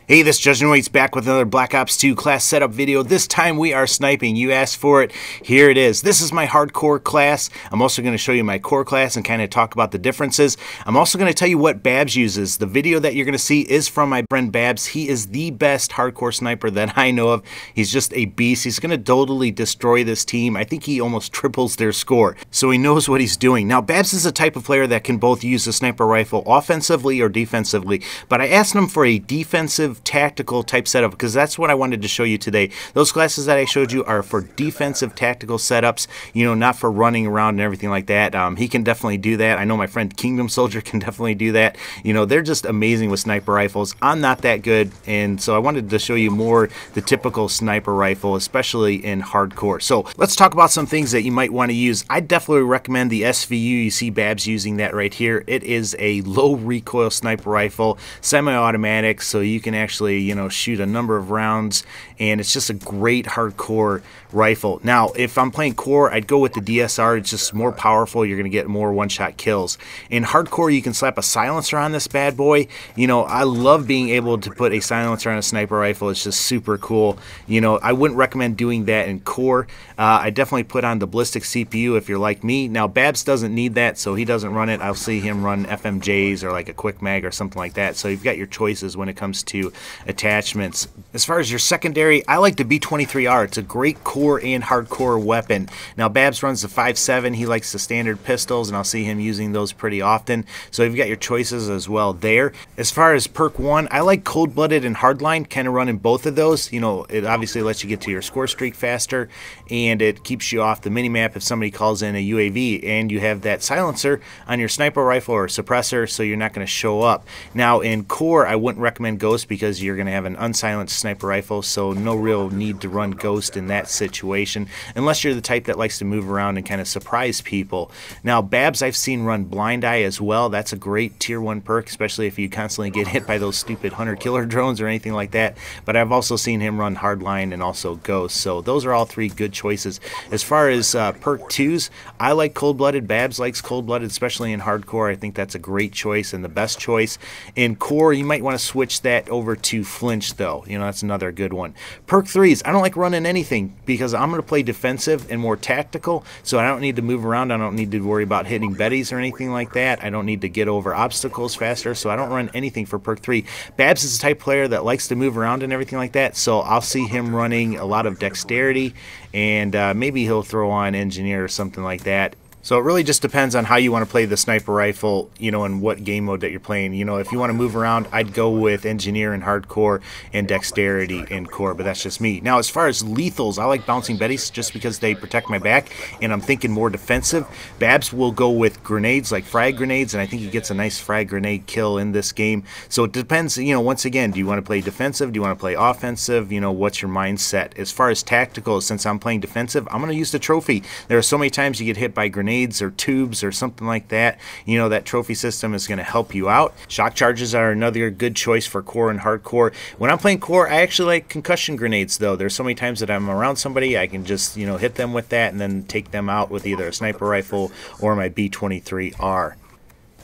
Hey, this is Judge Waits back with another Black Ops 2 class setup video. This time we are sniping. You asked for it. Here it is. This is my hardcore class. I'm also going to show you my core class and kind of talk about the differences. I'm also going to tell you what Babs uses. The video that you're going to see is from my friend Babs. He is the best hardcore sniper that I know of. He's just a beast. He's going to totally destroy this team. I think he almost triples their score. So he knows what he's doing. Now, Babs is a type of player that can both use the sniper rifle offensively or defensively. But I asked him for a defensive tactical type setup because that's what I wanted to show you today. Those classes that I showed you are for defensive tactical setups, you know, not for running around and everything like that. He can definitely do that. I know my friend Kingdom Soldier can definitely do that. You know, they're just amazing with sniper rifles. I'm not that good, and so I wanted to show you more the typical sniper rifle, especially in hardcore. So let's talk about some things that you might want to use. I definitely recommend the SVU. You see Babs using that right here. It is a low recoil sniper rifle, semi-automatic, so you can actually, you know, shoot a number of rounds, and it's just a great hardcore rifle. Now, if I'm playing core, I'd go with the DSR. It's just more powerful. You're going to get more one-shot kills. In hardcore, you can slap a silencer on this bad boy. You know, I love being able to put a silencer on a sniper rifle. It's just super cool. You know, I wouldn't recommend doing that in core. I definitely put on the ballistic CPU if you're like me. Now, Babs doesn't need that, so he doesn't run it. I'll see him run FMJs or like a quick mag or something like that. So you've got your choices when it comes to attachments. As far as your secondary, I like the B23R. It's a great core and hardcore weapon. Now, Babs runs the 5.7. He likes the standard pistols, and I'll see him using those pretty often. So you've got your choices as well there. As far as Perk 1, I like cold-blooded and hardline, kind of running both of those. You know, it obviously lets you get to your score streak faster, and it keeps you off the minimap if somebody calls in a UAV, and you have that silencer on your sniper rifle or suppressor, so you're not going to show up. Now, in core, I wouldn't recommend Ghost because you're going to have an unsilenced sniper rifle, so no real need to run Ghost in that situation, unless you're the type that likes to move around and kind of surprise people. Now, Babs I've seen run Blind Eye as well. That's a great tier 1 perk, especially if you constantly get hit by those stupid hunter-killer drones or anything like that. But I've also seen him run Hardline and also Ghost, so those are all three good choices. As far as perk 2s, I like cold-blooded. Babs likes cold-blooded, especially in hardcore. I think that's a great choice and the best choice. In core, you might want to switch that over to flinch, though. You know, that's another good one. Perk 3s, I don't like running anything because I'm going to play defensive and more tactical, so I don't need to move around. I don't need to worry about hitting betties or anything like that. I don't need to get over obstacles faster, so I don't run anything for perk 3. Babs is the type player that likes to move around and everything like that, so I'll see him running a lot of dexterity, and maybe he'll throw on engineer or something like that. So it really just depends on how you want to play the sniper rifle, you know, and what game mode that you're playing. You know, if you want to move around, I'd go with engineer in hardcore and dexterity in core, but that's just me. Now, as far as lethals, I like bouncing betties just because they protect my back, and I'm thinking more defensive. Babs will go with grenades, like frag grenades, and I think he gets a nice frag grenade kill in this game. So it depends, you know, once again, do you want to play defensive? Do you want to play offensive? You know, what's your mindset? As far as tactical, since I'm playing defensive, I'm going to use the trophy. There are so many times you get hit by grenades or tubes or something like that. You know, that trophy system is going to help you out. Shock charges are another good choice for core and hardcore. When I'm playing core, I actually like concussion grenades, though. There's so many times that I'm around somebody, I can just, you know, hit them with that and then take them out with either a sniper rifle or my B23R.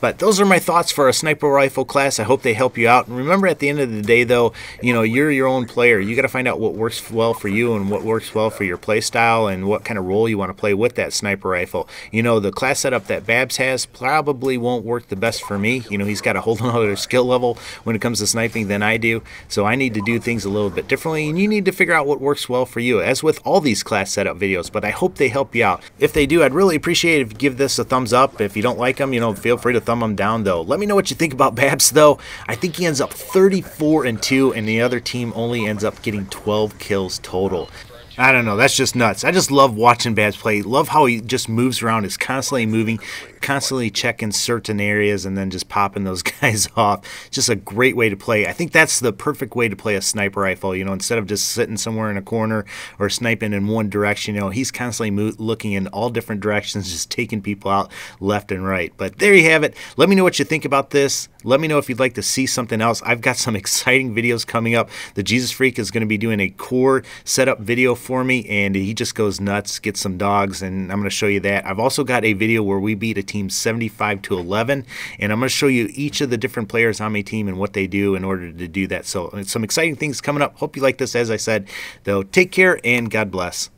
But those are my thoughts for a sniper rifle class. I hope they help you out. And remember, at the end of the day, though, you know, you're your own player. You got to find out what works well for you and what works well for your play style and what kind of role you want to play with that sniper rifle. You know, the class setup that Babs has probably won't work the best for me. You know, he's got a whole other skill level when it comes to sniping than I do. So I need to do things a little bit differently, and you need to figure out what works well for you, as with all these class setup videos. But I hope they help you out. If they do, I'd really appreciate it if you give this a thumbs up. If you don't like them, you know, feel free to thumb them down, though. Let me know what you think about Babs, though. I think he ends up 34-2, and the other team only ends up getting 12 kills total. I don't know, that's just nuts. I just love watching Babs play. Love how he just moves around, is constantly moving, constantly checking certain areas and then just popping those guys off. Just a great way to play. I think that's the perfect way to play a sniper rifle, you know, instead of just sitting somewhere in a corner or sniping in one direction. You know, he's constantly looking in all different directions, just taking people out left and right. But there you have it. Let me know what you think about this. Let me know if you'd like to see something else. I've got some exciting videos coming up. The Jesus Freak is going to be doing a core setup video for me, and he just goes nuts, gets some dogs, and I'm going to show you that. I've also got a video where we beat a team team 75 to 11, and I'm going to show you each of the different players on my team and what they do in order to do that. So some exciting things coming up. Hope you like this. As I said, though, take care and God bless.